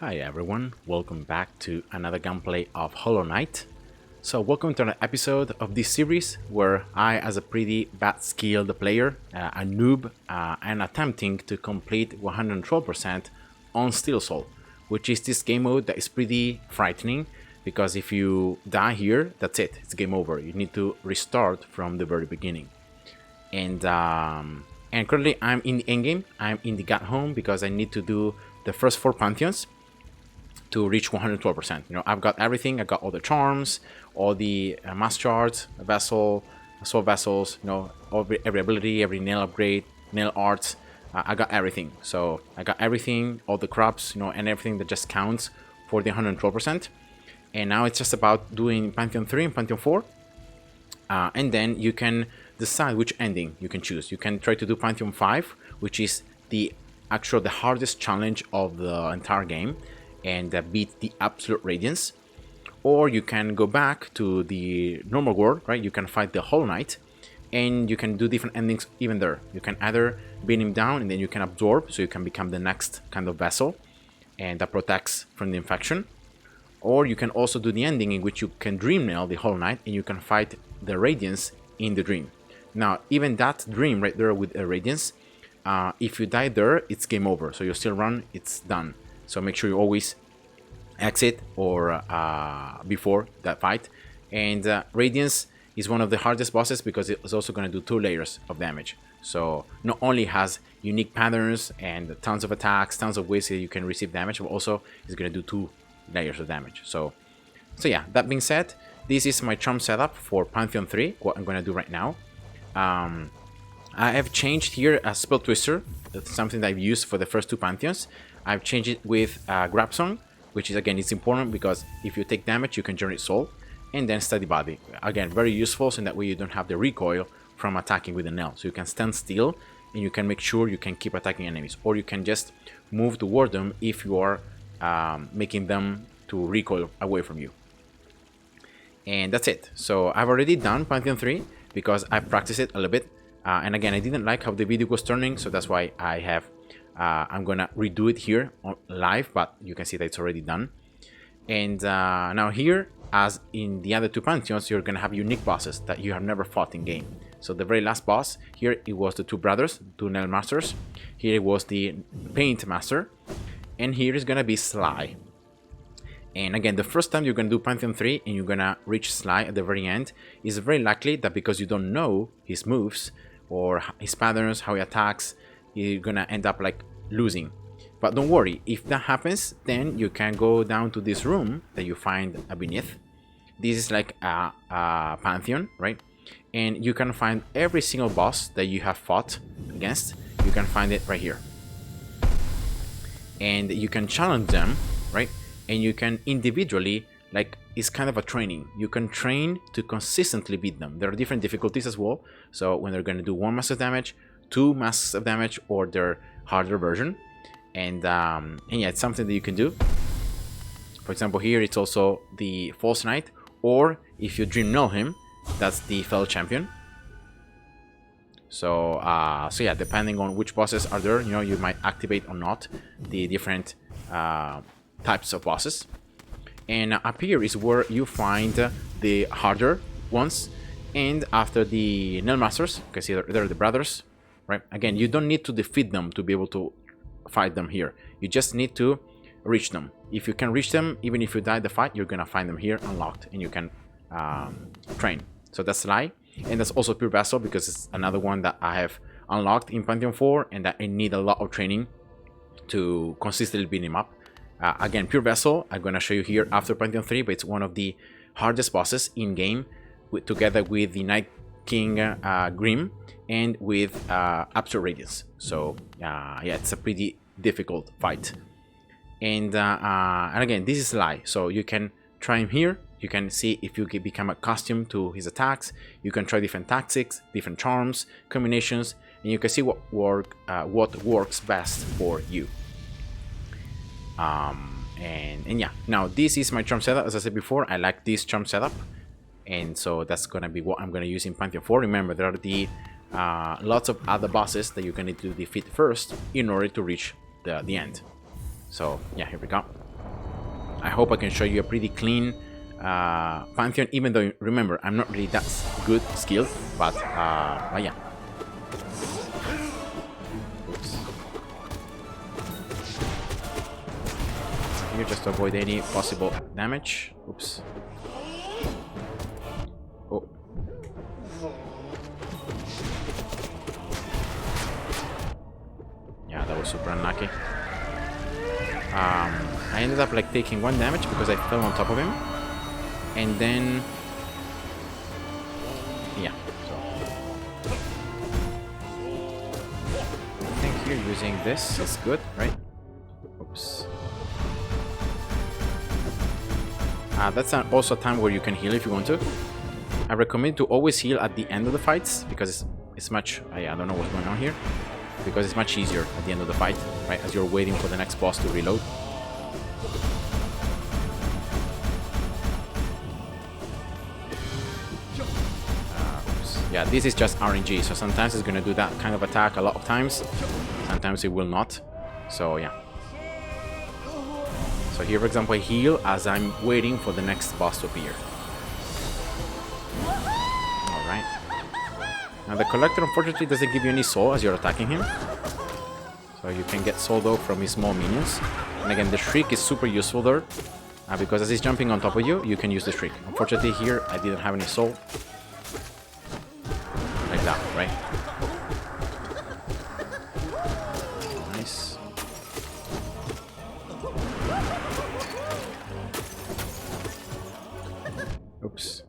Hi everyone, welcome back to another gameplay of Hollow Knight. So welcome to an episode of this series where I, as a pretty bad skilled player, a noob, am attempting to complete 112% on Steel Soul, which is this game mode that is pretty frightening because if you die here, that's it, it's game over. You need to restart from the very beginning. And currently I'm in the endgame, I'm in the gut home because I need to do the first 4 Pantheons to reach 112%. You know, I've got everything. I got all the charms, all the mass shards, vessel, soul vessels. You know, every ability, every nail upgrade, nail arts. I got everything. So I got everything, all the crops, you know, and everything that just counts for the 112%. And now it's just about doing Pantheon 3 and Pantheon 4, and then you can decide which ending you can choose. You can try to do Pantheon 5, which is the hardest challenge of the entire game, and beat the absolute radiance, or you can go back to the normal world, right? You can fight the Hollow Knight and you can do different endings even there. You can either beat him down and then you can absorb, so you can become the next kind of vessel and that protects from the infection, or you can also do the ending in which you can dream nail the Hollow Knight and you can fight the radiance in the dream. Now even that dream right there with a radiance, if you die there, it's game over. So you still run, it's done. So make sure you always exit or before that fight. And Radiance is one of the hardest bosses because it's also going to do 2 layers of damage. So not only has unique patterns and tons of attacks, tons of ways that you can receive damage, but also is going to do 2 layers of damage. So yeah, that being said, this is my charm setup for Pantheon 3, what I'm going to do right now. I have changed here a Spell Twister. That's something that I've used for the first 2 Pantheons. I've changed it with Grab Song, which is, again, it's important because if you take damage, you can generate soul, and then Steady Body. Again, very useful, so in that way you don't have the recoil from attacking with the nail. So you can stand still, and you can make sure you can keep attacking enemies, or you can just move toward them if you are making them to recoil away from you. And that's it. So I've already done Pantheon 3 because I practiced it a little bit, and again, I didn't like how the video was turning, so that's why I have I'm gonna redo it here on live, but you can see that it's already done. And now here, as in the other 2 Pantheons, you're gonna have unique bosses that you have never fought in game. So the very last boss here, it was the 2 brothers, 2 nail masters. Here it was the paint master, and here is gonna be Sly. And again, the first time you're gonna do Pantheon 3 and you're gonna reach Sly at the very end, is very likely that because you don't know his moves or his patterns, how he attacks, you're gonna end up like losing. But don't worry, if that happens, then you can go down to this room that you find beneath. This is like a Pantheon, right? And you can find every single boss that you have fought against. You can find it right here, and you can challenge them, right? And you can individually, like, it's kind of a training. You can train to consistently beat them. There are different difficulties as well. So when they're gonna do 1 massive damage, 2 masks of damage, or their harder version, and yeah, it's something that you can do. For example, here it's also the False Knight, or if you dream null him, that's the Fellow Champion. So yeah, depending on which bosses are there, you know, you might activate or not the different types of bosses. And up here is where you find the harder ones, and after the Nail Masters, you can see they're the brothers. Right? Again, you don't need to defeat them to be able to fight them here. You just need to reach them. If you can reach them, even if you die the fight, you're gonna find them here unlocked, and you can train. So that's Sly, and that's also Pure Vessel because it's another one that I have unlocked in Pantheon 4, and that I need a lot of training to consistently beat him up. Again, Pure Vessel, I'm gonna show you here after Pantheon 3, but it's one of the hardest bosses in game, together with the Night King Grim, and with Absolute Radiance. So yeah, it's a pretty difficult fight. And again, this is Sly, so you can try him here. You can see if you can become accustomed to his attacks. You can try different tactics, different charms, combinations, and you can see what works best for you. And yeah, now this is my charm setup. As I said before, I like this charm setup, and so that's gonna be what I'm gonna use in Pantheon 4. Remember, there are the lots of other bosses that you're gonna need to defeat first in order to reach the end. So yeah, here we go. I hope I can show you a pretty clean Pantheon, even though, remember, I'm not really that good skilled, but yeah. Oops. Here, just to avoid any possible damage. Oops. Oh. Yeah, that was super unlucky. I ended up like taking 1 damage because I fell on top of him, and then yeah. So I think here using this is good, right? Oops. That's also a time where you can heal if you want to. I recommend to always heal at the end of the fights because it's much. I don't know what's going on here. Because it's much easier at the end of the fight, right? As you're waiting for the next boss to reload. Yeah, this is just RNG, so sometimes it's gonna do that kind of attack a lot of times. Sometimes it will not. So yeah. So here, for example, I heal as I'm waiting for the next boss to appear. Alright. Now the Collector unfortunately doesn't give you any soul as you're attacking him. So you can get soul though from his small minions. And again, the Shriek is super useful there. Because as he's jumping on top of you, you can use the Shriek. Unfortunately here, I didn't have any soul. Like that, right? Nice. Oops.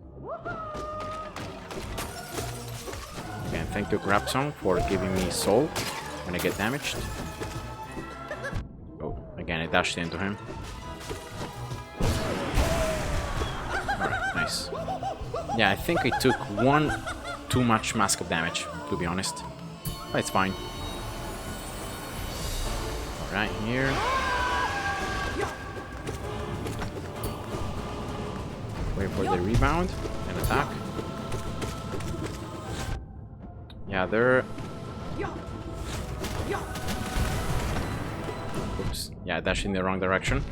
Again, thank you Grab Song for giving me soul when I get damaged. Oh, again I dashed into him. Alright, nice. Yeah, I think I took 1 too much Mask of damage, to be honest. But it's fine. Alright, here. Wait for the rebound and attack. Yeah, they're... Oops. Yeah, I dashed in the wrong direction.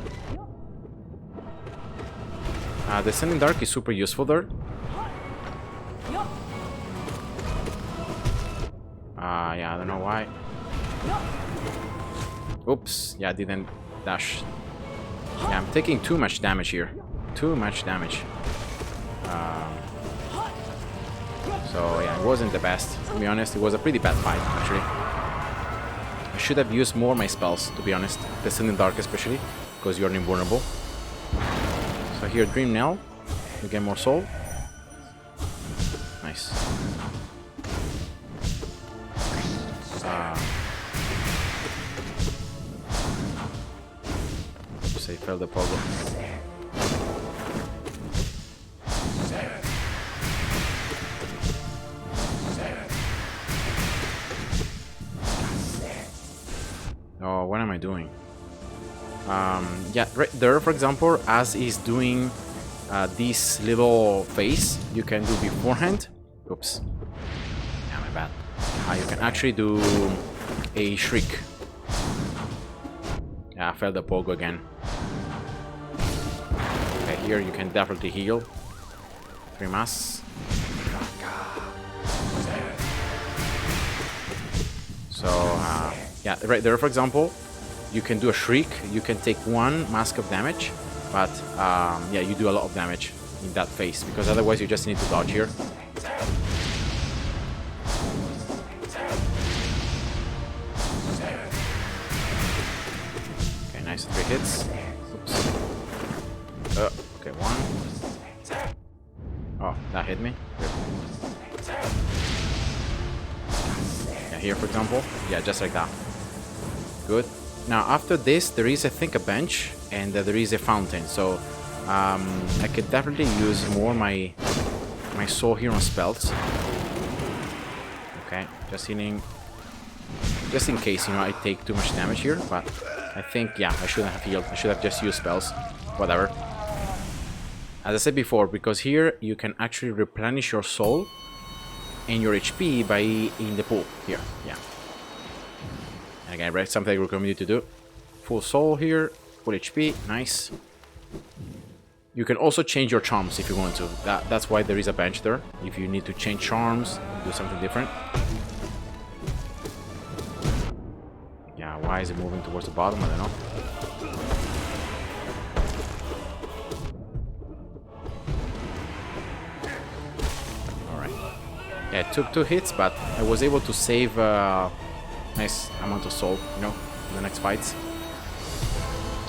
The Sending Dark is super useful there. Yeah, I don't know why. Oops. Yeah, I didn't dash. Yeah, I'm taking too much damage here. Too much damage. So yeah, it wasn't the best. To be honest, it was a pretty bad fight, actually. I should have used more of my spells, to be honest. The Sending Dark especially, because you're invulnerable. So here, Dream Knell. You get more soul. Nice. Oops, I fell the pogo. Oh, what am I doing? Yeah, right there, for example, as he's doing this little phase, you can do beforehand. Oops. Yeah, my bad. You can actually do a Shriek. Yeah, I failed the pogo again. Okay, here you can definitely heal. 3 masks. So, yeah, right there, for example, you can do a Shriek. You can take 1 mask of damage, but yeah, you do a lot of damage in that phase because otherwise you just need to dodge here. Okay, nice 3 hits. Oops. Okay, 1. Oh, that hit me. Good. Yeah, here for example. Yeah, just like that. Good. Now after this, there is I think a bench and there is a fountain. So I could definitely use more my soul here on spells. Okay, just healing. Just in case, you know, I take too much damage here, but I think, yeah, I shouldn't have healed. I should have just used spells. Whatever. As I said before, because here you can actually replenish your soul and your HP by in the pool. Here, yeah. And again, right, something I recommend you to do. Full soul here, full HP, nice. You can also change your charms if you want to. That's why there is a bench there. If you need to change charms, do something different. Yeah, why is it moving towards the bottom? I don't know. Alright. Yeah, it took 2 hits, but I was able to save a nice amount of soul, you know, in the next fights.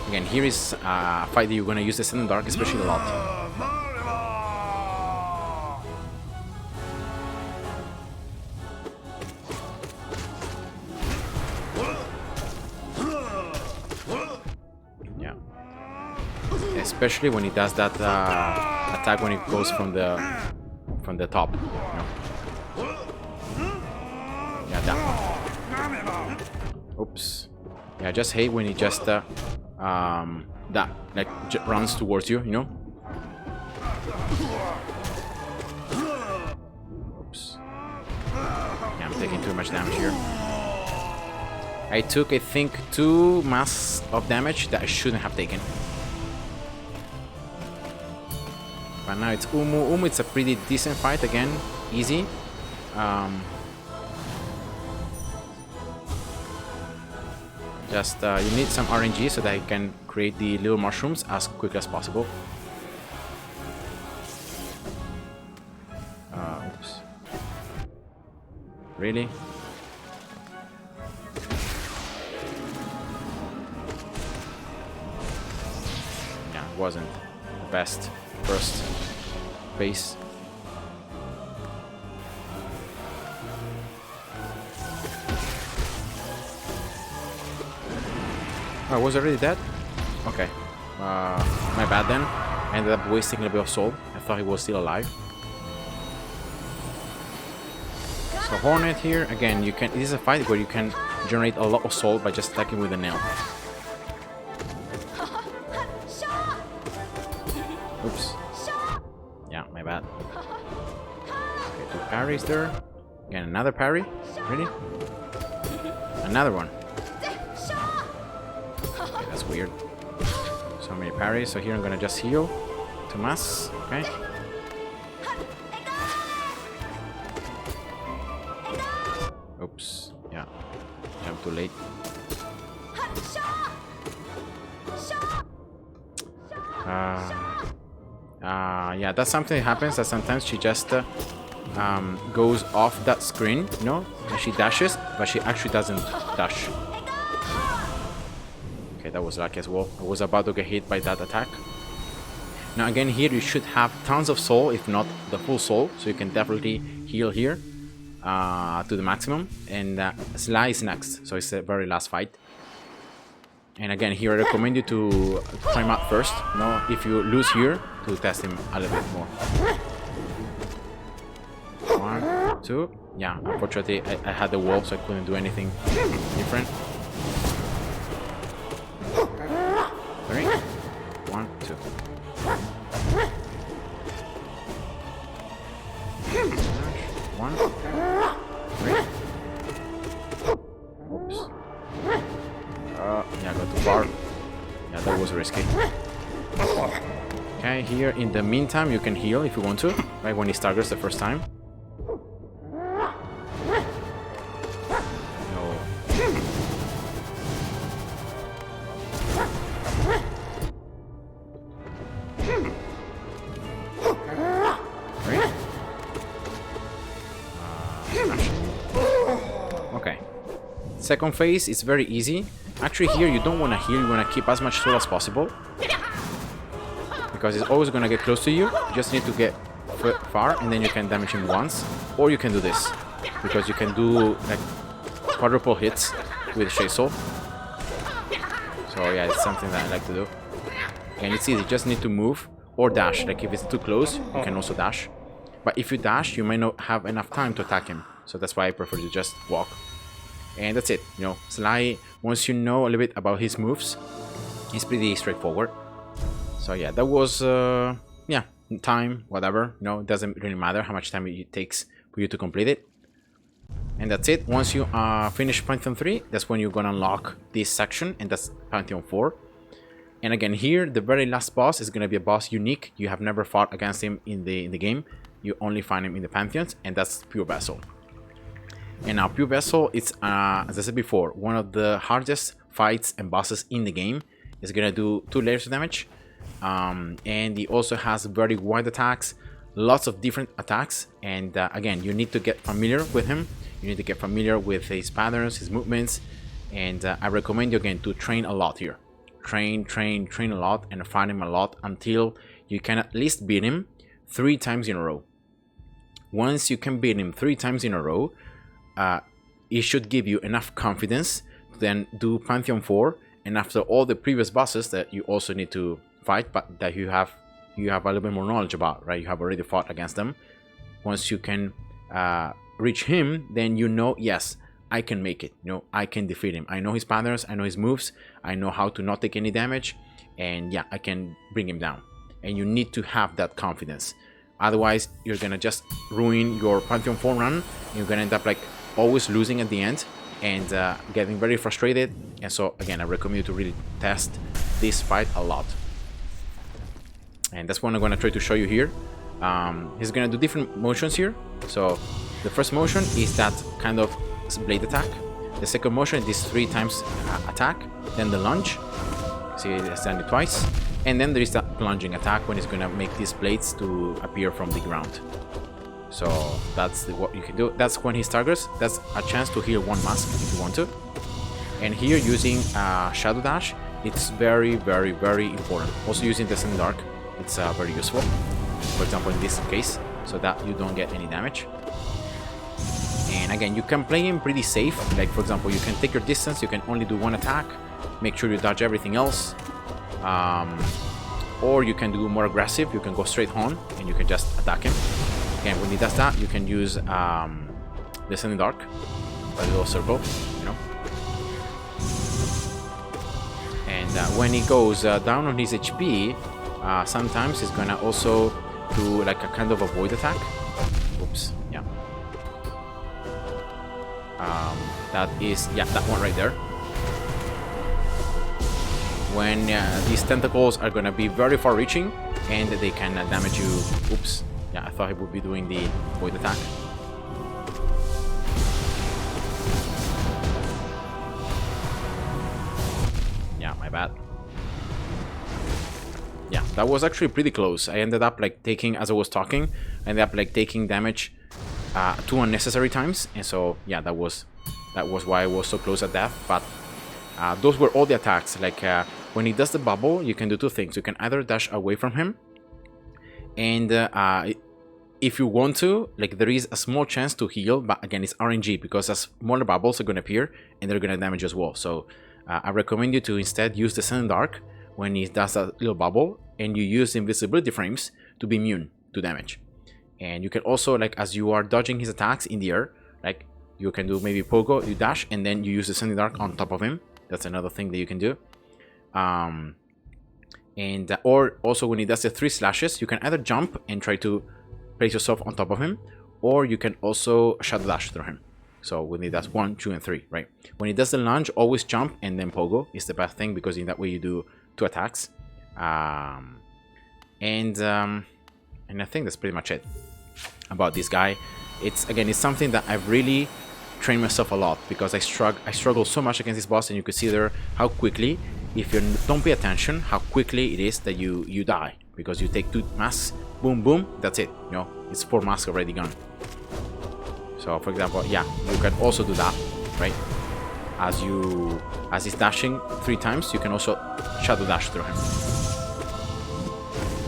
Again, here is a fight that you're gonna use the Sudden Dark, especially a lot. Yeah. Especially when he does that attack when it goes from the top. You know? Yeah, that one. Oops. Yeah, I just hate when he just that like runs towards you, you know. Oops. Yeah, I'm taking too much damage here. I took, I think, 2 masks of damage that I shouldn't have taken. But now it's Umu. Umu, it's a pretty decent fight again, easy. Just you need some RNG so that you can create the little mushrooms as quick as possible. Oops. Really? Yeah, it wasn't the best first base. Oh, I was already dead? Okay. My bad then. I ended up wasting a little bit of soul. I thought he was still alive. So Hornet here, again, you can. This is a fight where you can generate a lot of soul by just attacking with a nail. Oops. Yeah, my bad. Okay, 2 parries there. Again, another parry. Really? Another one. Okay, that's weird. So many parries. So here I'm gonna just heal to mass. Okay. Oops. Yeah. Jump too late. Yeah, that's something that happens. That sometimes she just goes off that screen, you know, and she dashes, but she actually doesn't dash. Okay, that was lucky as well. I was about to get hit by that attack. Now again, here you should have tons of soul, if not the full soul, so you can definitely heal here to the maximum. And Sly is next, so it's the very last fight. And again, here I recommend you to try him out first. You know, if you lose here, to test him a little bit more. 1, 2. Yeah, unfortunately, I had the wall, so I couldn't do anything different. 3. 1, 2. One, 3. Oops. Yeah, I got too far. Yeah, that was risky. Okay, here in the meantime, you can heal if you want to, right when he staggers the first time. No. Okay. Second phase is very easy. Actually, here you don't want to heal, you want to keep as much soul as possible. Because it's always going to get close to you. You just need to get far, and then you can damage him once. Or you can do this, because you can do like quadruple hits with Chase Soul. So yeah, it's something that I like to do. And it's easy, you just need to move or dash. Like if it's too close, you can also dash. But if you dash, you might not have enough time to attack him. So that's why I prefer to just walk. And that's it. You know, Sly, once you know a little bit about his moves, it's pretty straightforward. So yeah, that was, yeah, time, whatever. You know, it doesn't really matter how much time it takes for you to complete it. And that's it. Once you finish Pantheon 3, that's when you're gonna unlock this section, and that's Pantheon 4. And again, here the very last boss is going to be a boss unique. You have never fought against him in the game. You only find him in the Pantheons, and that's Pure Vessel. And now Pure Vessel, it's as I said before, one of the hardest fights and bosses in the game. It's gonna do 2 layers of damage, and he also has very wide attacks, lots of different attacks. And again, you need to get familiar with him. You need to get familiar with his patterns, his movements, and I recommend you again to train a lot here. Train a lot and fight him a lot until you can at least beat him 3 times in a row. Once you can beat him 3 times in a row, it should give you enough confidence to then do Pantheon 4, and after all the previous bosses that you also need to fight, but that you have a little bit more knowledge about, right? You have already fought against them. Once you can reach him, then you know, yes, I can make it. You know, I can defeat him. I know his patterns, I know his moves, I know how to not take any damage, and yeah, I can bring him down. And you need to have that confidence. Otherwise, you're gonna just ruin your Pantheon 4 run. You're gonna end up like always losing at the end and getting very frustrated. And so again, I recommend you to really test this fight a lot. And that's what I'm gonna try to show you here. He's gonna do different motions here. So the first motion is that kind of blade attack. The second motion is 3 times attack. Then the lunge. See, it's done it twice. And then there is that plunging attack when it's gonna make these blades to appear from the ground. So that's what you can do. That's when he staggers. That's a chance to heal 1 mask if you want to. And here using Shadow Dash, it's very important. Also using Descent Dark, it's very useful. For example, in this case, so that you don't get any damage. And again, you can play him pretty safe. Like for example, you can take your distance. You can only do 1 attack. Make sure you dodge everything else. Or you can do more aggressive. You can go straight on and you can just attack him. Again, when he does that, you can use Descending Dark, a little circle, you know. And when he goes down on his HP, sometimes he's gonna also do like a kind of a void attack. Oops, yeah. That is, yeah, that one right there. When these tentacles are gonna be very far reaching and they can damage you. Oops. Yeah, I thought he would be doing the void attack. Yeah, my bad. Yeah, that was actually pretty close. I ended up like taking, as I was talking, I ended up like taking damage 2 unnecessary times. And so, yeah, that was why I was so close at death. But those were all the attacks. Like when he does the bubble, you can do 2 things. You can either dash away from him, and if you want to, like, there is a small chance to heal, but again, it's RNG because smaller bubbles are going to appear and they're going to damage as well. So I recommend you to instead use Descending Dark when he does that little bubble, and you use invisibility frames to be immune to damage. And you can also, like, as you are dodging his attacks in the air, like, you can do maybe pogo, you dash, and then you use Descending Dark on top of him. That's another thing that you can do. Or also when he does the 3 slashes, you can either jump and try to place yourself on top of him, or you can also shadow dash through him. So when he does 1, 2, and 3, right? When he does the lunge, always jump and then pogo is the best thing, because in that way you do 2 attacks. And I think that's pretty much it about this guy. It's something that I've really trained myself a lot, because I struggle so much against this boss, and you can see there how quickly, if you don't pay attention, how quickly it is that you die, because you take 2 masks, boom, boom, that's it. You know, it's 4 masks already gone. So, for example, yeah, you can also do that, right? As he's dashing 3 times, you can also shadow dash through him.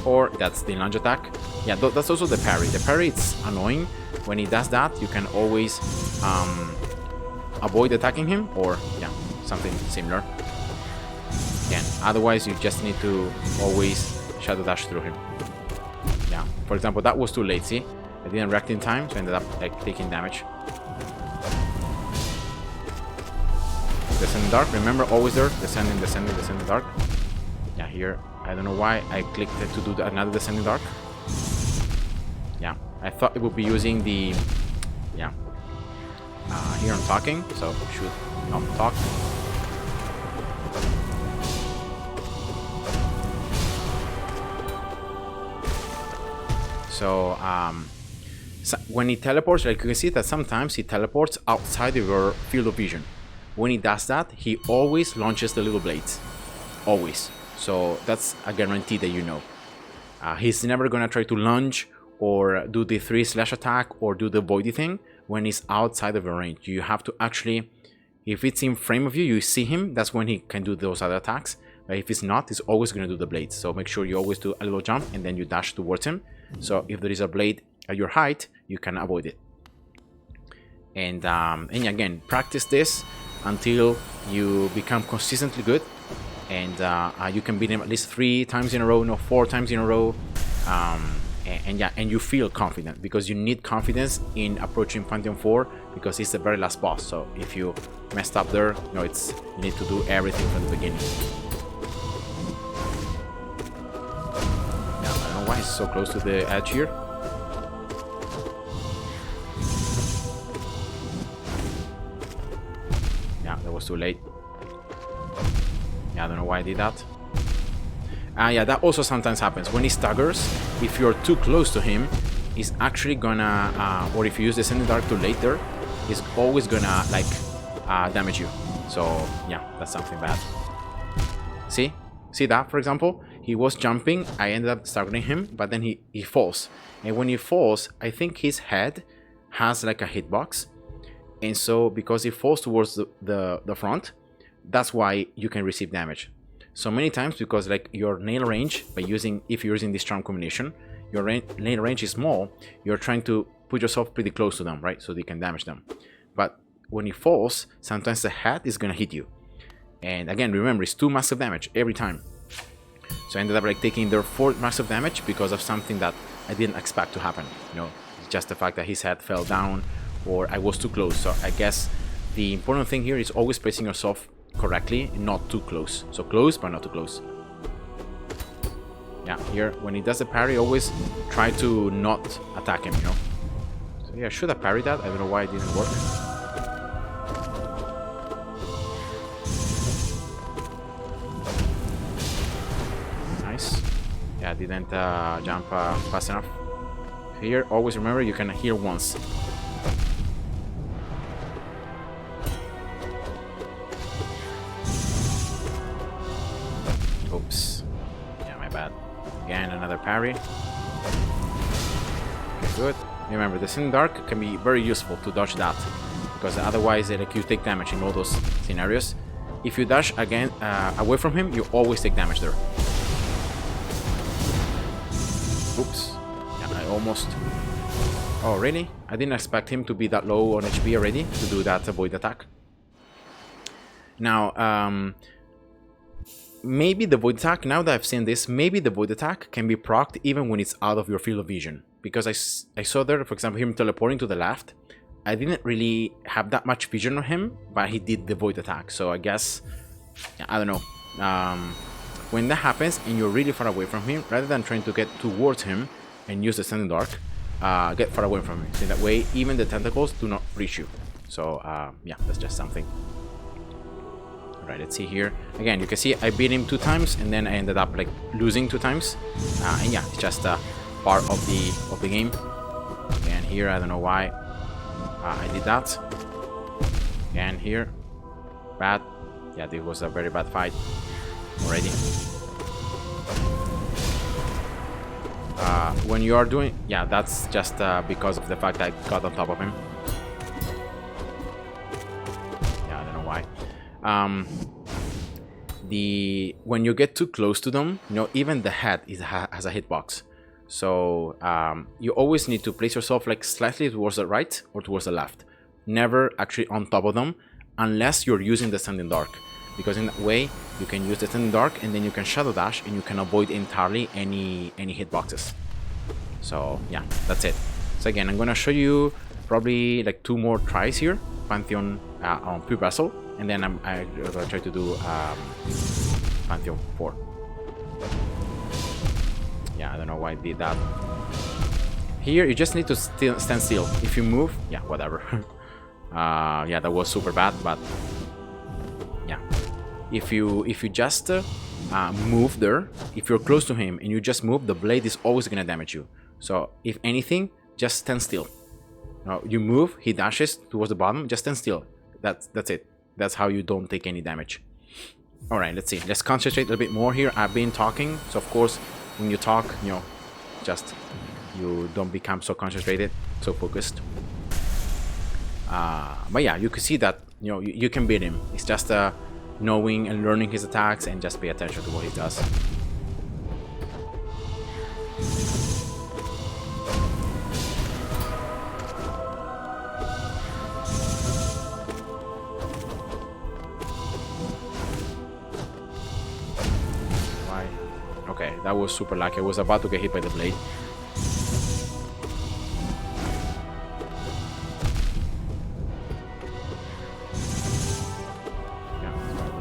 Or that's the lunge attack. Yeah, that's also the parry. The parry, it's annoying. When he does that, you can always avoid attacking him, or yeah, something similar. Again, otherwise you just need to always shadow dash through him. Yeah, for example, that was too late. See, I didn't react in time, so I ended up like taking damage. Descending Dark, remember, always there. Descending Dark. Yeah, here, I don't know why I clicked to do another Descending Dark. Yeah, I thought it would be using the, yeah, here I'm talking, so should not talk. So, so when he teleports, like you can see that sometimes he teleports outside of your field of vision. When he does that, he always launches the little blades. Always. So that's a guarantee that you know. He's never gonna try to lunge or do the 3-slash attack or do the voidy thing when he's outside of your range. You have to actually, if it's in frame of you, you see him, that's when he can do those other attacks. But if it's not, he's always gonna do the blades. So make sure you always do a little jump and then you dash towards him. So if there is a blade at your height, you can avoid it. And again, practice this until you become consistently good, and you can beat him at least 3 times in a row, no 4 times in a row, and you feel confident, because you need confidence in approaching Pantheon 4, because it's the very last boss. So if you messed up there, you need to do everything from the beginning. Now, I don't know why it's so close to the edge here. Yeah, that was too late. Yeah, I don't know why I did that. Yeah, that also sometimes happens. When he staggers, if you're too close to him, he's actually gonna, or if you use the Descending Dark too later, he's always gonna, like, damage you. So, yeah, that's something bad. See? See that, for example? He was jumping, I ended up staggering him, but then he falls. And when he falls, I think his head has, like, a hitbox. And so, because he falls towards the front, that's why you can receive damage. So many times, because like your nail range, if you're using this charm combination, your nail range is small, you're trying to put yourself pretty close to them, right? So they can damage them. But when he falls, sometimes the head is gonna hit you. And again, remember, it's 2 massive damage every time. So I ended up like taking their 4 massive damage because of something that I didn't expect to happen. You know, just the fact that his head fell down, or I was too close. So I guess the important thing here is always placing yourself correctly and not too close. So close, but not too close. Yeah, here, when he does the parry, always try to not attack him, you know. So yeah, I should have parried that. I don't know why it didn't work. Nice. Yeah, I didn't jump fast enough. Here, always remember, you can heal once. Oops. Yeah, my bad. Again, another parry. Okay, good. Remember, the Descending Dark can be very useful to dodge that, because otherwise, like, you take damage in all those scenarios. If you dash again away from him, you always take damage there. Oops. Yeah, I almost... Oh, really? I didn't expect him to be that low on HP already to do that void attack. Now, maybe the void attack, now that I've seen this, maybe the void attack can be procced even when it's out of your field of vision. Because I saw there, for example, him teleporting to the left. I didn't really have that much vision on him, but he did the void attack. So I guess, I don't know. When that happens and you're really far away from him, rather than trying to get towards him and use the Descending Dark, get far away from him. So that way, even the tentacles do not reach you. So yeah, that's just something. Alright, let's see here. Again, you can see I beat him 2 times, and then I ended up like losing 2 times. And yeah, it's just part of the game. And here, I don't know why I did that. And here, bad. Yeah, this was a very bad fight already. When you are doing, yeah, that's just because of the fact that I got on top of him. Yeah, I don't know why. When you get too close to them, you know, even the head has a hitbox. So you always need to place yourself like slightly towards the right or towards the left. Never actually on top of them, unless you're using the Descending Dark. Because in that way, you can use the Descending Dark, and then you can Shadow Dash, and you can avoid entirely any hitboxes. So yeah, that's it. So again, I'm gonna show you probably like 2 more tries here, Pantheon on Pure Vessel, and then I'm gonna try to do Pantheon 4. Yeah, I don't know why I did that. Here, you just need to stand still. If you move, yeah, whatever. Yeah, that was super bad, but yeah. If you just move there, if you're close to him and you just move, the blade is always gonna damage you. So if anything, just stand still. Now you move, he dashes towards the bottom, just stand still. That's it. That's how you don't take any damage. All right, let's see. Let's concentrate a little bit more here. I've been talking, so of course, when you talk, you know, just you don't become so concentrated, so focused. But yeah, you can see that, you know, you can beat him. It's just knowing and learning his attacks and just pay attention to what he does. Okay, that was super lucky. I was about to get hit by the blade.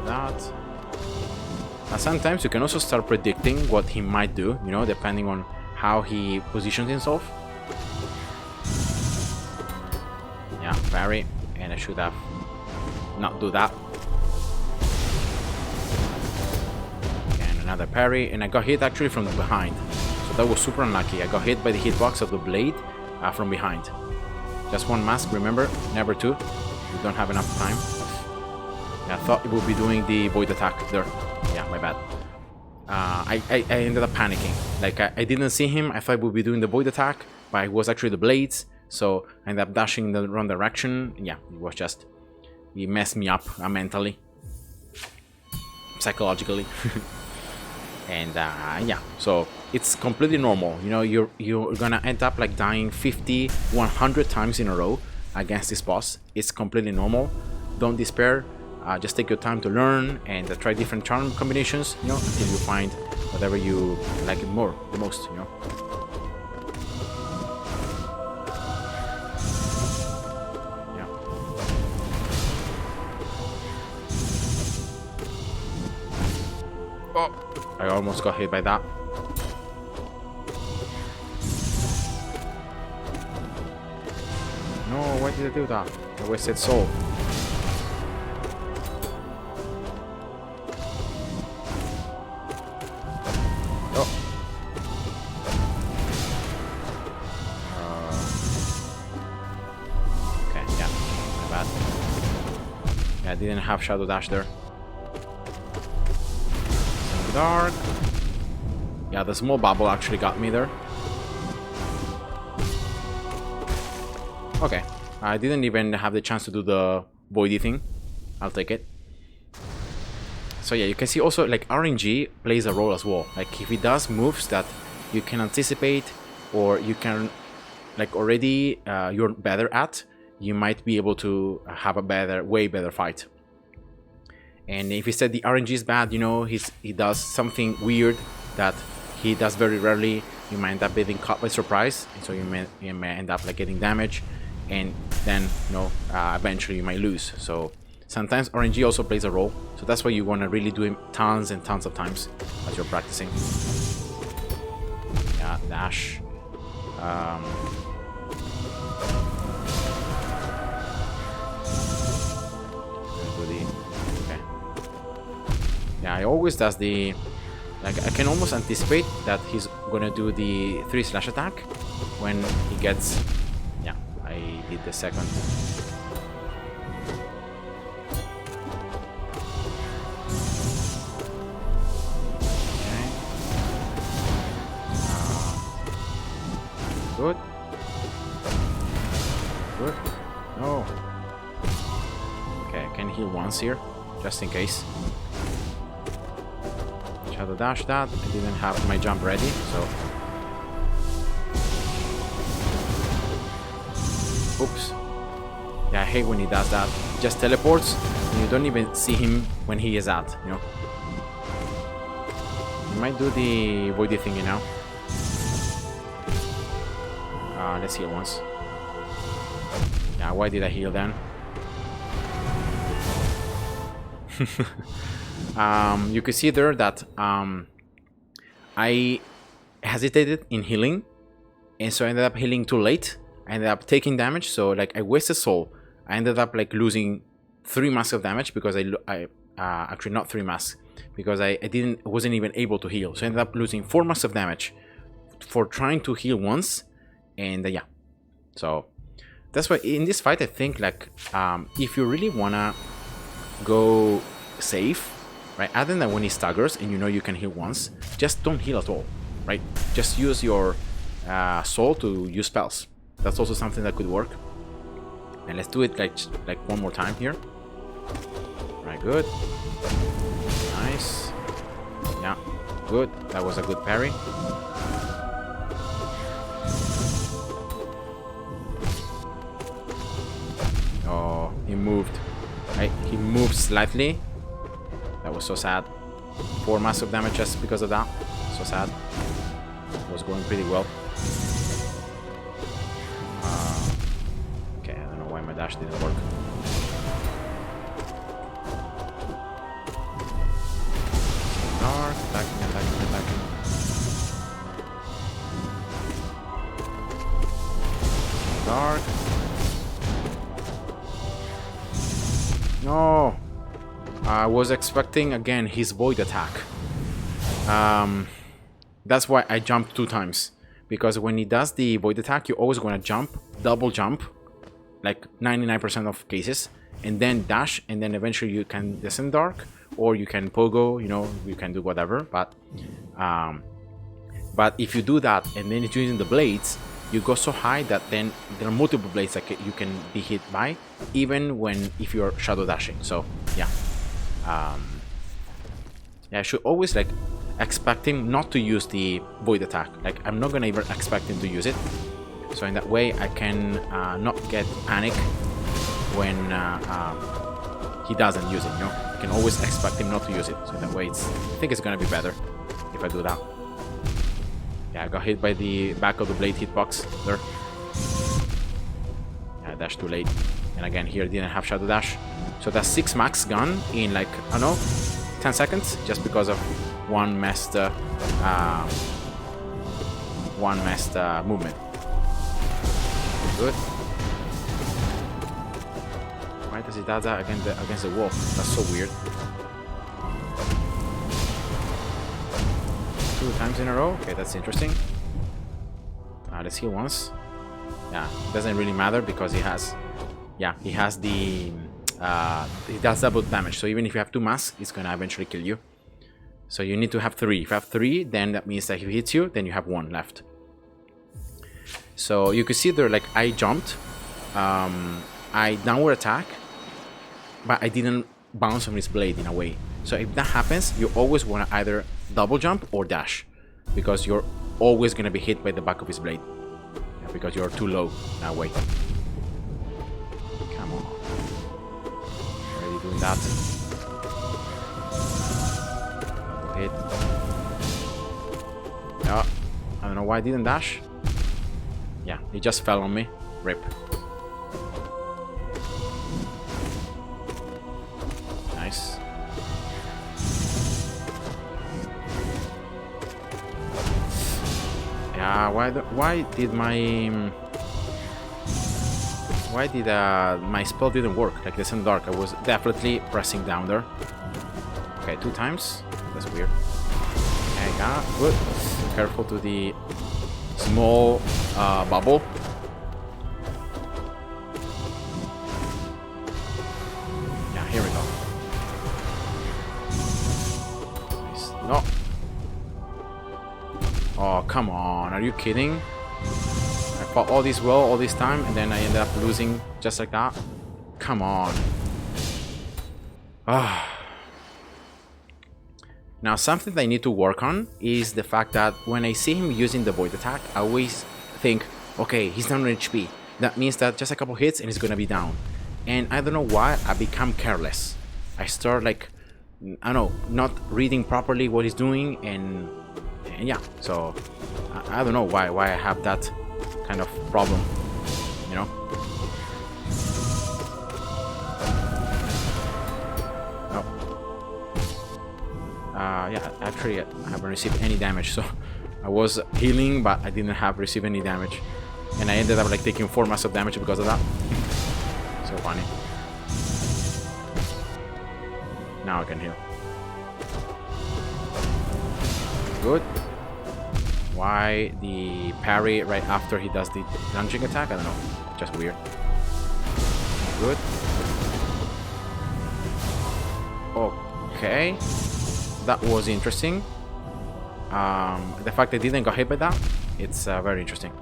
That. Sometimes you can also start predicting what he might do, you know, depending on how he positions himself. Yeah, parry, and I should have not do that. And another parry, and I got hit actually from behind, so that was super unlucky. I got hit by the hitbox of the blade from behind. Just one mask, remember, never two. We don't have enough time. I thought it would be doing the void attack there. Yeah, my bad. I ended up panicking. Like, I didn't see him. I thought it would be doing the void attack, but it was actually the blades. So I ended up dashing in the wrong direction. Yeah, it was just... It messed me up mentally. Psychologically. And yeah, so it's completely normal. You know, you're gonna end up like dying 50, 100 times in a row against this boss. It's completely normal. Don't despair. Just take your time to learn and try different charm combinations, you know, until you find whatever you like it the most, you know. Yeah. Oh, I almost got hit by that. No, why did I do that? I wasted soul. I didn't have Shadow Dash there. Dark. Yeah, the small bubble actually got me there. Okay, I didn't even have the chance to do the voidy thing. I'll take it. So yeah, you can see also like RNG plays a role as well. Like if it does moves that you can anticipate or you can like already you're better at, you might be able to have a way better fight. And if you said the RNG is bad, you know, he does something weird that he does very rarely, you might end up being caught by surprise, and so you may end up like getting damage, and then, you know, eventually you might lose. So sometimes RNG also plays a role, so that's why you want to really do it tons and tons of times as you're practicing. Yeah, dash. Yeah, he always does the... Like, I can almost anticipate that he's gonna do the 3 slash attack when he gets... Yeah, I did the second. Okay. Good. Good. No. Okay, I can heal once here, just in case. Shadow dash that. I didn't have my jump ready, so... Oops. Yeah, I hate when he does that. He just teleports, and you don't even see him when he is out, you know? He might do the voidy thingy now. Let's heal once. Yeah, why did I heal then? You can see there that I hesitated in healing, and so I ended up healing too late. I ended up taking damage, so like I wasted soul. I ended up like losing 3 masks of damage because I actually not 3 masks because I wasn't even able to heal. So I ended up losing 4 masks of damage for trying to heal once, and yeah. So that's why in this fight I think like if you really wanna go safe, right? Other than when he staggers and you know you can heal once, just don't heal at all, right? Just use your soul to use spells. That's also something that could work. And let's do it like one more time here. Right, good. Nice. Yeah, good. That was a good parry. Oh, he moved. Right, he moved slightly. That was so sad. 4 massive damage just because of that. So sad. It was going pretty well. Okay, I don't know why my dash didn't work. Dark, attacking. Dark. No. I was expecting again his void attack. That's why I jumped 2 times. Because when he does the void attack, you're always going to jump, double jump, like 99% of cases, and then dash, and then eventually you can descend dark, or you can pogo, you know, you can do whatever. But if you do that and then it's using the blades, you go so high that then there are multiple blades that you can be hit by, even if you're shadow dashing. So yeah. Yeah, I should always like expect him not to use the void attack. Like I'm not gonna even expect him to use it. So in that way I can not get panic when he doesn't use it, you know. I can always expect him not to use it. So in that way I think it's gonna be better if I do that. Yeah, I got hit by the back of the blade hitbox there. Yeah, I dashed too late. And again here didn't have shadow dash. So that's 6 max gone in like, I don't know, 10 seconds, just because of one messed movement. Good. Why does he do that against the wall? That's so weird. 2 times in a row? Okay, that's interesting. Let's heal once. Yeah, doesn't really matter because he has... Yeah, he has the... he does double damage, so even if you have 2 mass, it's gonna eventually kill you. So you need to have 3. If you have 3, then that means that if he hits you, then you have 1 left. So you can see there, like, I jumped, I downward attack, but I didn't bounce on his blade in a way. So if that happens, you always want to either double jump or dash, because you're always gonna be hit by the back of his blade, yeah, because you're too low that way. Come on. Already doing that. Double hit. Yeah, I don't know why I didn't dash. Yeah, he just fell on me. Rip. Nice. Yeah, why did my spell didn't work? Like this in dark, I was definitely pressing down there. Okay, 2 times. That's weird. Okay, yeah, good. Careful to the small bubble. Yeah, here we go. Nice. No. Oh, come on. Are you kidding? I fought all this well all this time and then I ended up losing just like that. Come on. Ah. Now, something that I need to work on is the fact that when I see him using the void attack, I always think, okay, he's down on HP. That means that just a couple hits and he's gonna be down. And I don't know why I become careless. I start like, I don't know, not reading properly what he's doing, and yeah. So I don't know why I have that kind of problem, you know. Yeah, actually I haven't received any damage, so I was healing but I didn't have received any damage, and I ended up like taking 4 massive damage because of that. So funny. Now I can heal. Good. Why the parry right after he does the lunging attack? I don't know. Just weird. Good. Okay. That was interesting. The fact that I didn't get hit by that, it's very interesting.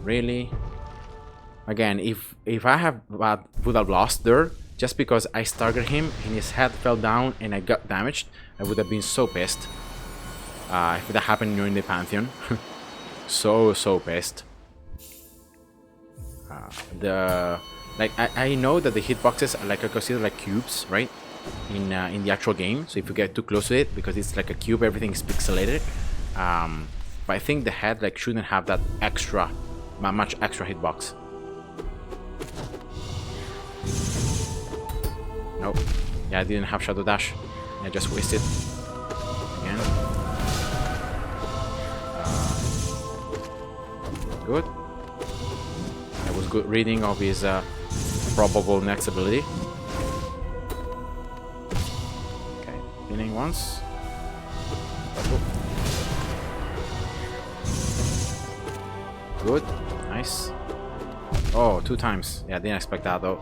Really? Again, if I would have lost there just because I staggered him and his head fell down and I got damaged, I would have been so pissed. If that happened during the Pantheon. so pissed. I know that the hitboxes are considered like cubes, right? In the actual game. So if you get too close to it, because it's like a cube, everything is pixelated. But I think the head shouldn't have that much extra hitbox. Nope. Yeah, I didn't have Shadow Dash. I just wasted. Again. Good. That was good reading of his probable next ability. Okay, pinning once. Oh. Good. Nice. Oh, 2 times. Yeah, I didn't expect that though.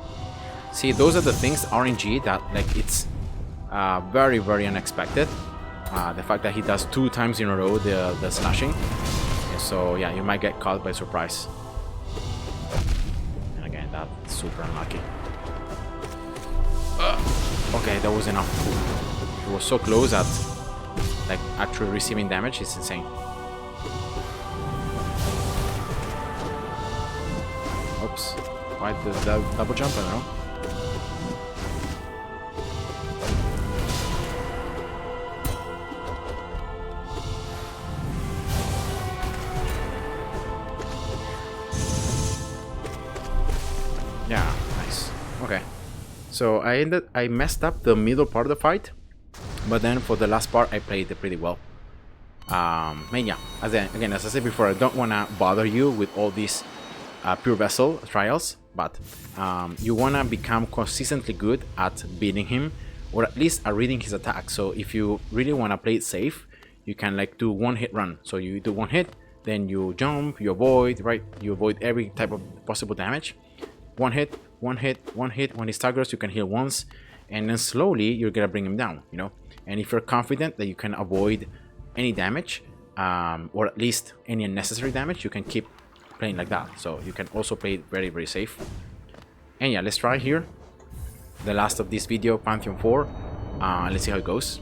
See, those are the things, RNG, that it's very, very unexpected. The fact that he does 2 times in a row the slashing. And so yeah, you might get caught by surprise. And again, that's super unlucky. Okay, that was enough. It was so close at actually receiving damage. It's insane. Oops. Why the double jump? I don't know. Yeah, nice. Okay. So I messed up the middle part of the fight, but then for the last part I played it pretty well. And yeah, as I said before, I don't want to bother you with all these pure vessel trials, but you want to become consistently good at beating him, or at least at reading his attack. So if you really want to play it safe, you can you do 1-hit run. So you do 1 hit, then you jump, you avoid, right? You avoid every type of possible damage. 1 hit, 1 hit, 1 hit. When he staggers, you can heal once, and then slowly you're gonna bring him down, you know. And if you're confident that you can avoid any damage, or at least any unnecessary damage, you can keep playing like that. So you can also play it very, very safe. And yeah, let's try here the last of this video, Pantheon 4. Let's see how it goes.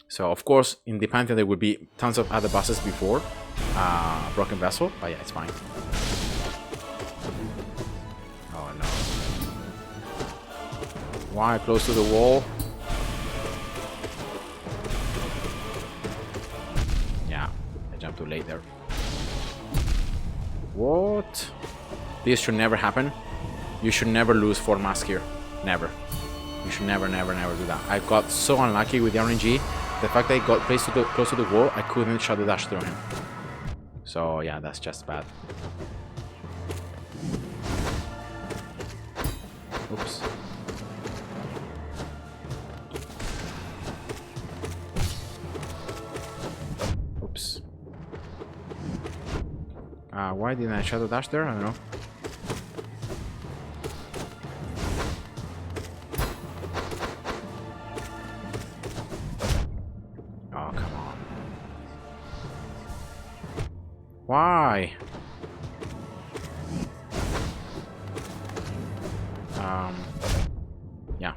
So of course in the Pantheon there will be tons of other bosses before Broken Vessel, but yeah, it's fine. Oh no. Why close to the wall? Yeah, I jumped too late there. What? This should never happen. You should never lose 4 masks here. Never. You should never, never, never do that. I got so unlucky with the RNG. The fact that I got placed close to the wall, I couldn't Shadow Dash through him. So yeah, that's just bad. Oops. Oops. Why didn't I Shadow Dash there? I don't know. Oh, come on. Why? Yeah.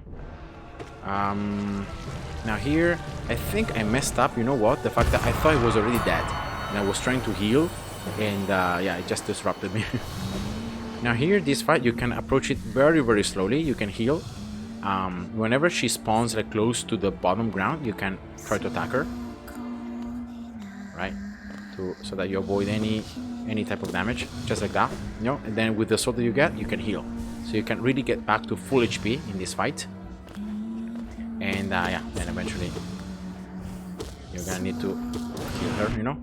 Now here, I think I messed up, you know what? The fact that I thought I was already dead. And I was trying to heal. And yeah, it just disrupted me. Now here, this fight, you can approach it very, very slowly. You can heal. Whenever she spawns close to the bottom ground, you can try to attack her. Right? So that you avoid any type of damage. Just like that. You know? And then with the sword that you get, you can heal. So you can really get back to full HP in this fight. And yeah, then eventually you're gonna need to kill her, you know?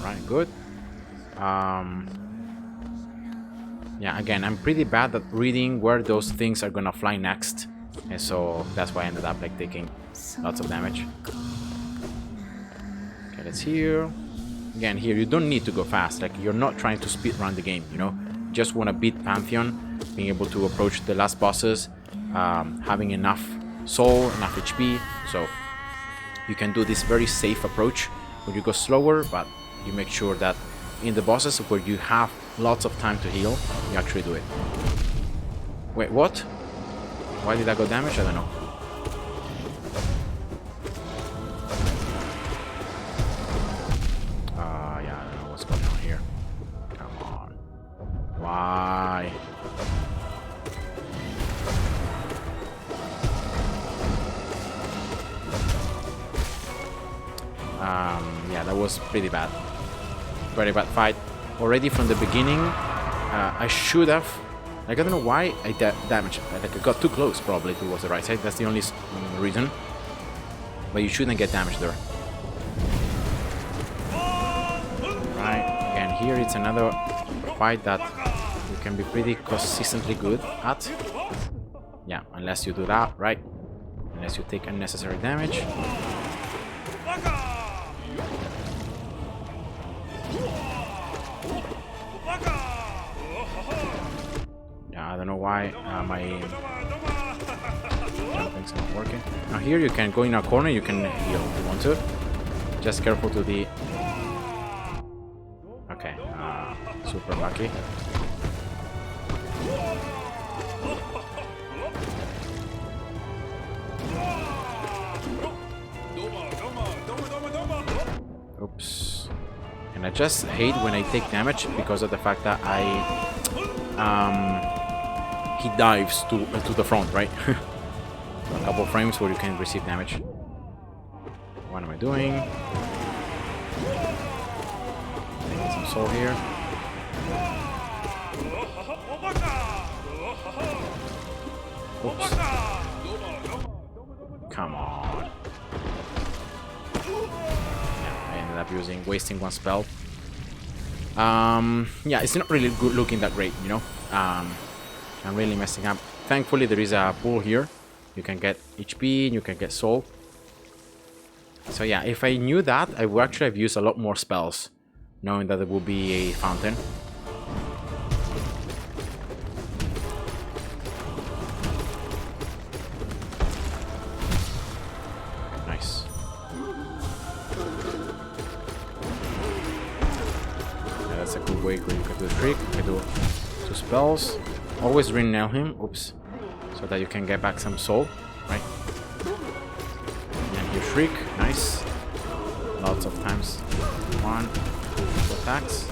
Alright, good. Yeah, again, I'm pretty bad at reading where those things are gonna fly next, and so that's why I ended up like taking lots of damage. Okay, let's heal. Again, here you don't need to go fast. Like, you're not trying to speed run the game, you know. You just want to beat Pantheon, being able to approach the last bosses, having enough soul, enough HP. So you can do this very safe approach where you go slower, but you make sure that in the bosses where you have lots of time to heal, you actually do it. Wait, what? Why did I go damage? I don't know. Yeah, I don't know what's going on here. Come on. Why? Yeah, that was pretty bad. Very bad fight. Already from the beginning, I should have... Like, I don't know why I damaged. Like, I got too close, probably, towards the right side. That's the only reason. But you shouldn't get damaged there. Right. And here it's another fight that you can be pretty consistently good at. Yeah, unless you do that, right? Unless you take unnecessary damage. Yeah, I don't know why my jumping's not working. Now here you can go in a corner, you can heal if you want to. Just careful to the... Okay, super lucky. Oops. And I just hate when I take damage because of the fact that he dives to the front, right? A couple frames where you can receive damage. What am I doing? Taking some soul here. Oops. Come on. Yeah, I ended up wasting one spell. Yeah, it's not really good looking that great, you know. I'm really messing up. Thankfully, there is a pool here. You can get HP, you can get soul. So yeah, if I knew that, I would actually have used a lot more spells, knowing that there would be a fountain. Nice. Yeah, that's a good way where you can do a trick. You can do 2 spells. Always re-nail him. Oops. So that you can get back some soul, right? And you shriek. Nice. Lots of times. 1, 2 attacks.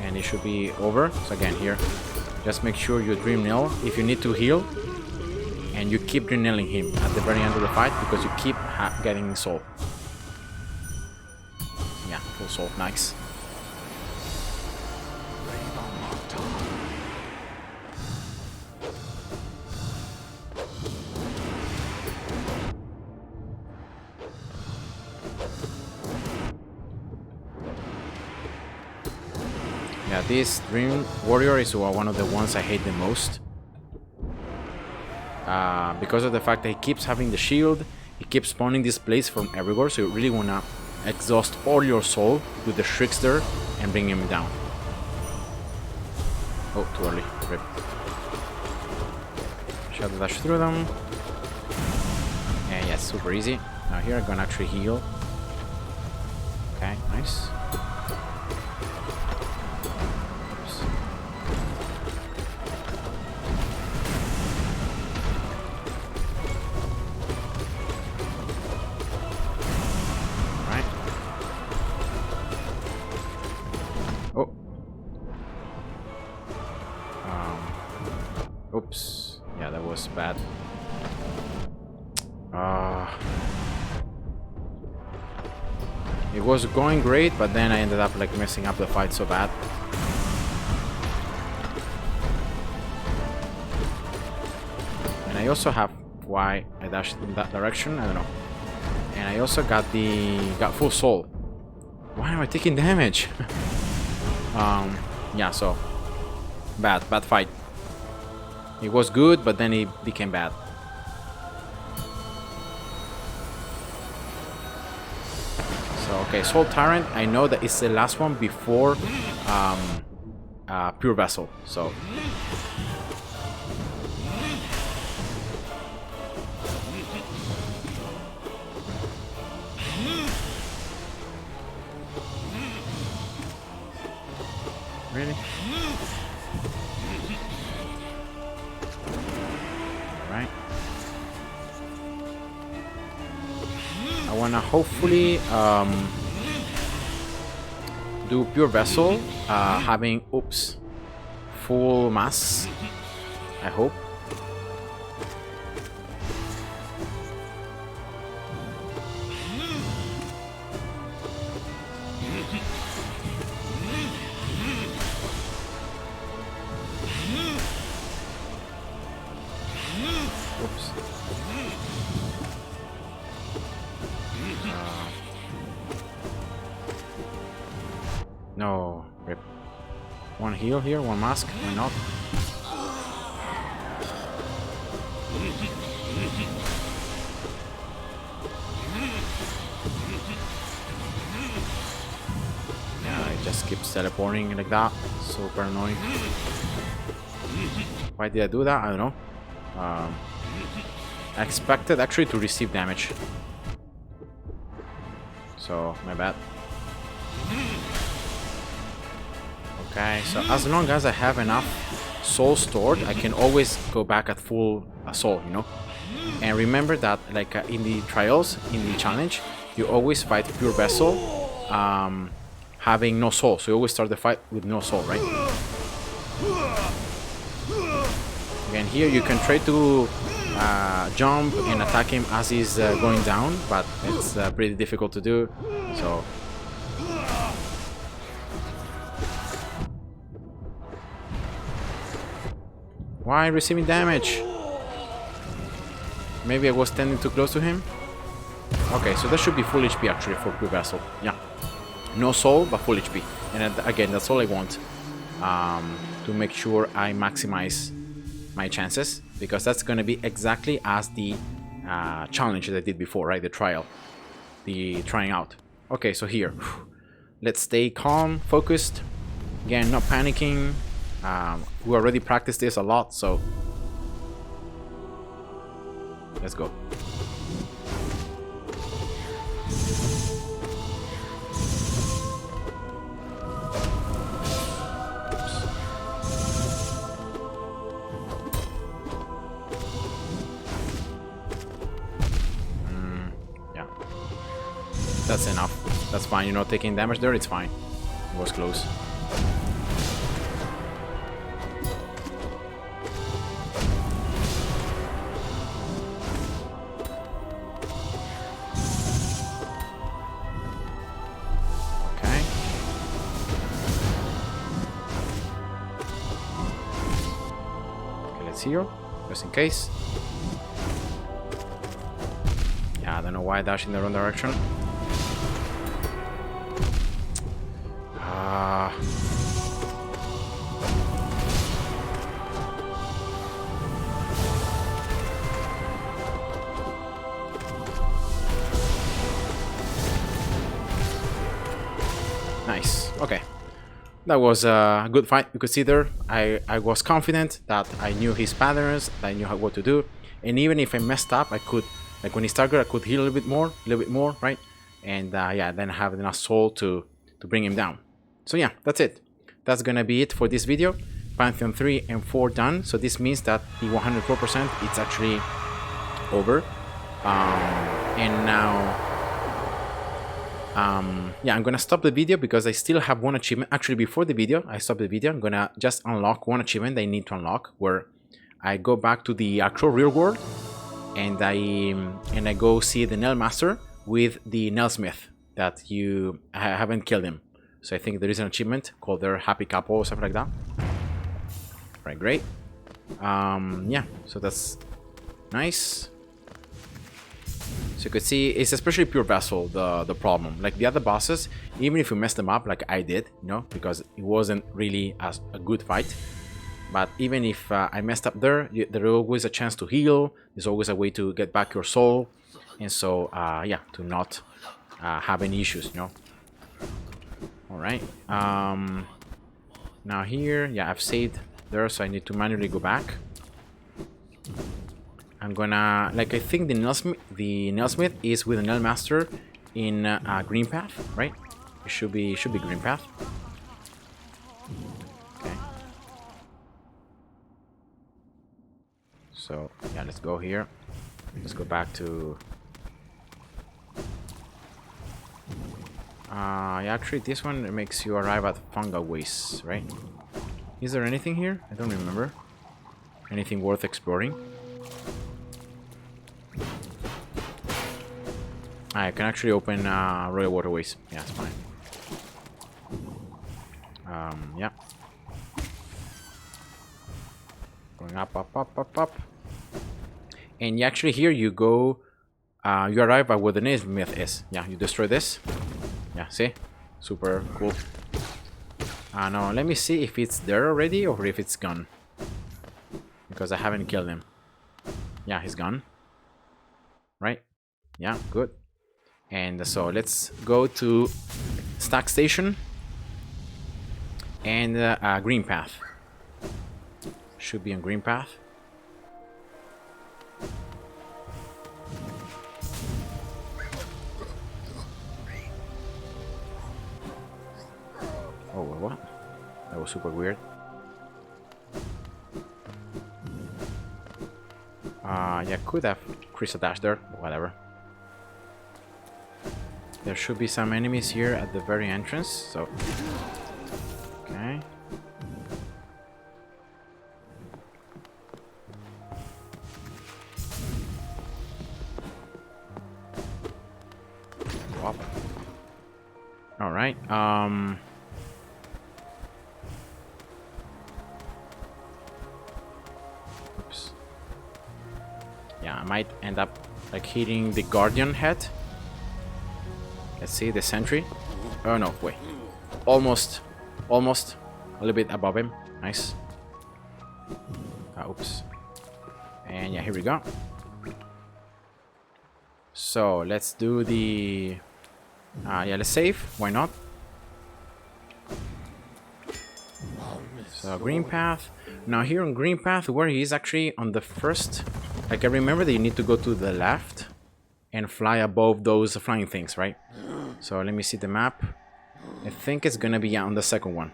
And it should be over. So again, here, just make sure you dream nail if you need to heal. And you keep dream nailing him at the very end of the fight because you keep getting soul. Yeah, full soul. Nice. Yeah, this Dream Warrior is one of the ones I hate the most. Because of the fact that he keeps having the shield, he keeps spawning this place from everywhere, so you really want to exhaust all your soul with the Shriekster and bring him down. Oh, too early. Rip. Shadow Dash through them. And yes, super easy. Now here I'm gonna actually heal. Okay, nice. Oops. Yeah, that was bad. It was going great, but then I ended up like messing up the fight so bad. And I also have why I dashed in that direction, I don't know. And I also got full soul. Why am I taking damage? Yeah, so bad fight. It was good, but then it became bad. So okay, Soul Tyrant, I know that it's the last one before Pure Vessel, so really? Alright. I wanna hopefully do Pure Vessel, having, oops, full mass, I hope. Oops. No, rip. One heal here, one mask, why not? Yeah, it just keeps teleporting like that. Super annoying. Why did I do that? I don't know. I expected actually to receive damage. So, my bad. Okay, so as long as I have enough soul stored, I can always go back at full soul, you know? And remember that, like in the trials, in the challenge, you always fight Pure Vessel having no soul. So you always start the fight with no soul, right? Again, here you can try to jump and attack him as he's going down, but it's pretty difficult to do. So why receiving damage? Maybe I was standing too close to him. Okay, so that should be full HP actually for Pure Vessel. Yeah, no soul but full HP, and again that's all I want, to make sure I maximize my chances, because that's going to be exactly as the challenge that I did before, right? The trial, the trying out. Okay, so here, let's stay calm, focused. Again, not panicking. We already practiced this a lot, so let's go. Yeah, that's enough. That's fine. You're not taking damage there. It's fine. It was close. Here, just in case. Yeah, I don't know why I dashed in the wrong direction. Nice. Okay. That was a good fight. You could see there, I was confident that I knew his patterns, that I knew what to do. And even if I messed up, I could, like when he staggered, I could heal a little bit more, right? And yeah, then have enough soul to bring him down. So yeah, that's it. That's gonna be it for this video. Pantheon 3 and 4 done. So this means that the 104% it's actually over. And now yeah, I'm gonna stop the video because I still have one achievement. Actually, before the video, I stop the video. I'm gonna just unlock one achievement I need to unlock, where I go back to the actual real world and I go see the Nail Master with the Nailsmith that I haven't killed him. So I think there is an achievement called their Happy Couple or something like that. Right, great. Yeah, so that's nice. So So you could see it's especially pure vessel the problem. Like the other bosses, even if you mess them up like I did, you know, because it wasn't really a good fight. But even if I messed up there, there's always a chance to heal. There's always a way to get back your soul. And so, yeah, to not have any issues, you know. Alright. Now here, yeah, I've saved there, so I need to manually go back. I'm gonna, like, I think the nailsmith is with the nail master in green path, right? It should be green path. Okay. So yeah, let's go here. Let's go back to. Yeah, actually, this one makes you arrive at fungal waste, right? Is there anything here? I don't remember. Anything worth exploring? I can actually open royal waterways. Yeah, it's fine. Yeah. Going up. And actually here you go, you arrive at where the nailsmith is. Yeah, you destroy this. Yeah, see? Super cool. Now let me see if it's there already or if it's gone. Because I haven't killed him. Yeah, he's gone. Right? Yeah, good. And so let's go to Stack Station and green path. Should be on green path. Oh, what? That was super weird. Yeah, could have Crystal Dash there, but whatever. There should be some enemies here at the very entrance, so... Okay. Alright, oops. Yeah, I might end up like hitting the guardian head. Let's see, the sentry. Oh no, wait. Almost. A little bit above him. Nice. Oops. And yeah, here we go. So let's do the... yeah, let's save. Why not? So green path. Now here on green path, where he is actually on the first... Like I remember that you need to go to the left and fly above those flying things, right? So let me see the map. I think it's gonna be on the second one.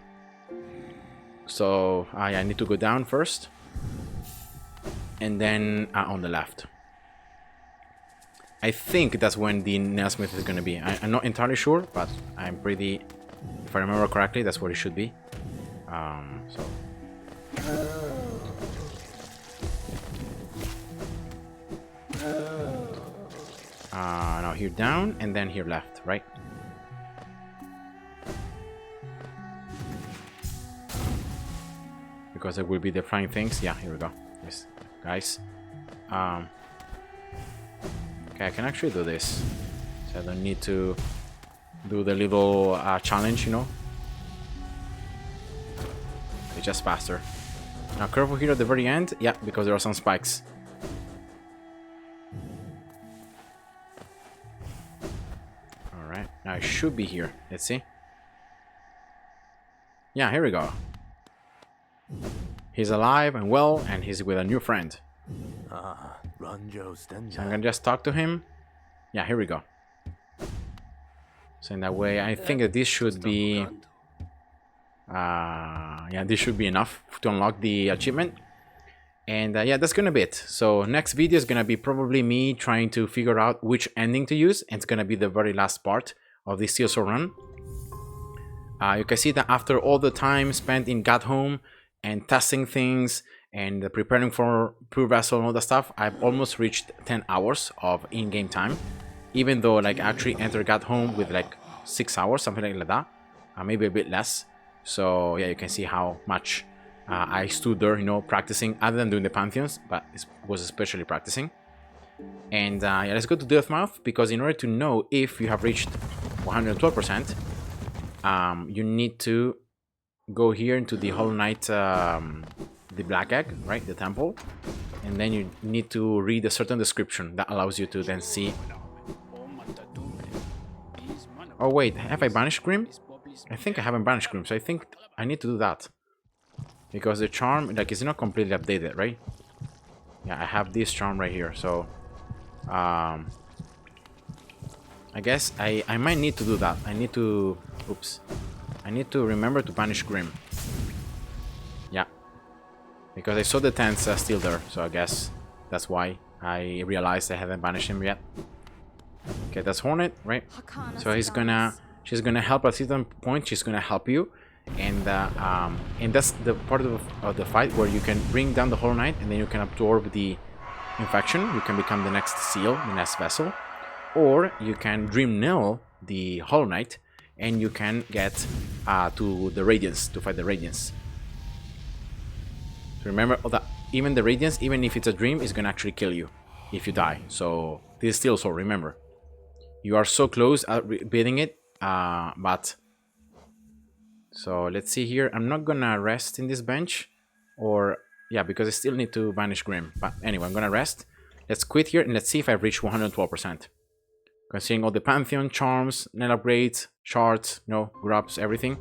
So yeah, I need to go down first. And then on the left. I think that's when the nailsmith is gonna be. I'm not entirely sure, but I'm pretty... If I remember correctly, that's where it should be. So... now here down, and then here left, right? Because there will be the flying things. Yeah, here we go. Yes, guys. Okay, I can actually do this. So I don't need to do the little challenge, you know? It's just faster. Now careful here at the very end. Yeah, because there are some spikes. Alright, now it should be here. Let's see. Yeah, here we go. He's alive and well, and he's with a new friend. So I'm gonna just talk to him. Yeah, here we go. So in that way, I think that this should be... yeah, this should be enough to unlock the achievement. And yeah, that's gonna be it. So next video is gonna be probably me trying to figure out which ending to use. And it's gonna be the very last part of this CSO run. You can see that after all the time spent in God Home and testing things and preparing for Pure Vessel and all that stuff, I've almost reached 10 hours of in-game time. Even though like I actually entered God Home with like 6 hours, something like that. Maybe a bit less. So yeah, you can see how much I stood there, you know, practicing, other than doing the Pantheons, but it was especially practicing. And yeah, let's go to Deathmouth, because in order to know if you have reached 112%, you need to go here into the Hollow Knight, the Black Egg, right, the temple, and then you need to read a certain description that allows you to then see. Oh wait, have I banished Grim? I think I haven't banished Grim, so I think I need to do that, because the charm, like, is not completely updated, right? Yeah, I have this charm right here, so I guess I might need to do that. I need to, oops, I need to remember to banish Grim. Yeah, because I saw the tents still there, so I guess that's why I realized I haven't banished him yet. Okay, that's Hornet, right? So she's gonna help at certain point. She's gonna help you, and that's the part of the fight where you can bring down the Hollow Knight, and then you can absorb the infection. You can become the next seal, the next vessel, or you can dream nil the Hollow Knight, and you can get to the Radiance to fight the Radiance. So remember that even the Radiance, even if it's a dream, is gonna actually kill you if you die. So this is still so. Remember, you are so close at beating it, but so let's see here. I'm not gonna rest in this bench, or yeah, because I still need to banish Grim. But anyway, I'm gonna rest. Let's quit here and let's see if I've reached 112%. Considering all the Pantheon, charms, net upgrades, shards, grubs, everything.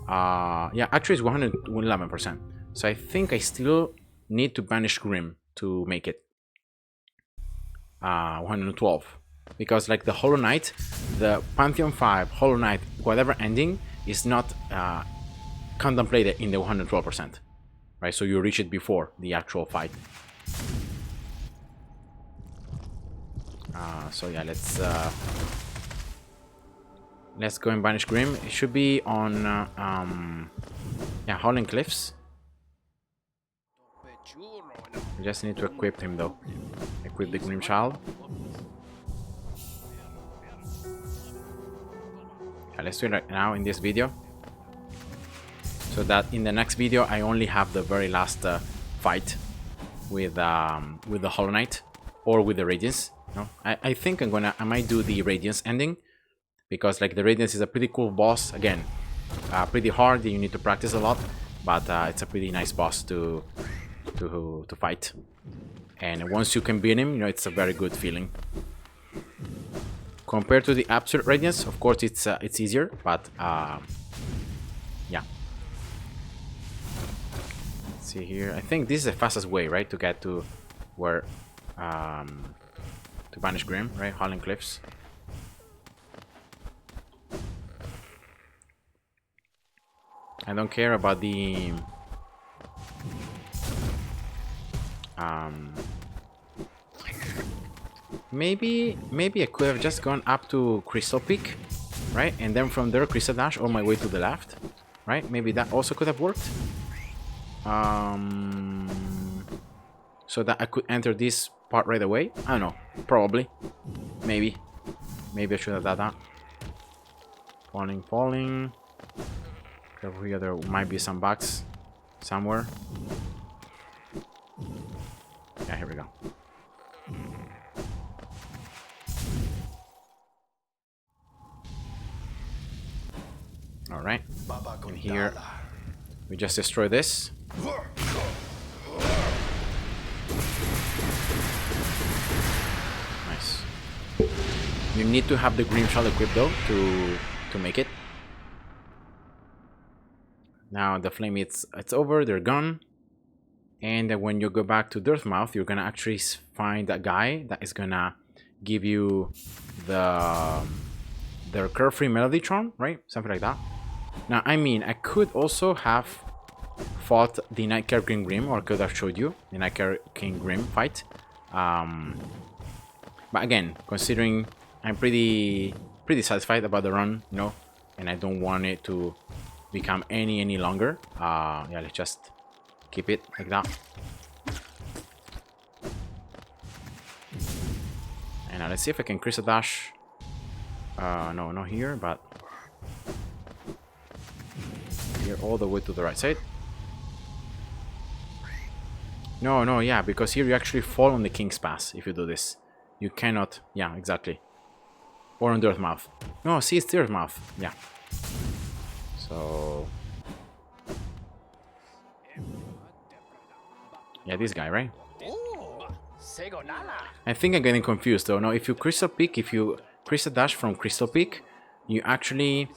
Yeah, actually it's 111%. So I think I still need to banish Grim to make it 112. Because like the Hollow Knight, the Pantheon 5, Hollow Knight, whatever ending is not contemplated in the 112%. Right, so you reach it before the actual fight. So yeah, let's go and banish Grim. It should be on yeah, Howling Cliffs. We just need to equip him though. Equip the Grim Child. Yeah, let's do it right now in this video, so that in the next video I only have the very last fight with the Hollow Knight or with the Radiance. No, I think I might do the Radiance ending, because like the Radiance is a pretty cool boss. Again, pretty hard. You need to practice a lot, but it's a pretty nice boss to fight. And once you can beat him, it's a very good feeling. Compared to the Absolute Radiance, of course, it's easier, but yeah. Let's see here. I think this is the fastest way, right, to get to where to banish Grim, right? Howling Cliffs. I don't care about the maybe I could have just gone up to Crystal Peak, right? And then from there Crystal Dash all my way to the left, right? Maybe that also could have worked. So that I could enter this part right away. I don't know. Probably. Maybe I should have done that. Falling. Over here there might be some bugs somewhere. Yeah, here we go. Alright. And here we just destroy this. Nice. You need to have the Green Shell equipped though to make it. Now the flame, it's over, they're gone. And when you go back to Dirtmouth, you're gonna actually find a guy that is gonna give you the Carefree Melody Charm, right? Something like that. Now, I mean, I could also have fought the Nightcare King Grim, or I could have showed you the Nightcare King Grim fight. But again, considering I'm pretty satisfied about the run, and I don't want it to become any longer. Yeah, let's just keep it like that. And now let's see if I can Crystal Dash. No, not here, but here all the way to the right side. No, no, yeah, because here you actually fall on the King's Pass if you do this. You cannot... Yeah, exactly. Or on the Earth Mouth. No, see, it's the Earth Mouth. Yeah. So... Yeah, this guy, right? I think I'm getting confused though. No, if you Crystal Peak, if you Crystal Dash from Crystal Peak, you actually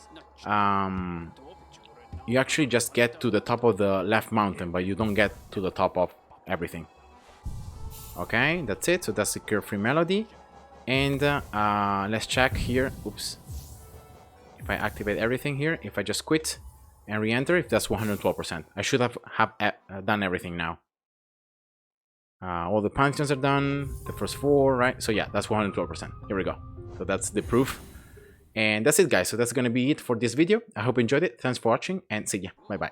just get to the top of the left mountain, but you don't get to the top of everything. Okay, that's it. So that's the Cure-Free Melody. And let's check here. Oops. If I activate everything here, if I just quit and re-enter, if that's 112%. I should have done everything now. All the punctions are done, the first 4, right? So yeah, that's 112%. Here we go. So that's the proof. And that's it, guys. So that's going to be it for this video. I hope you enjoyed it. Thanks for watching and see ya. Bye-bye.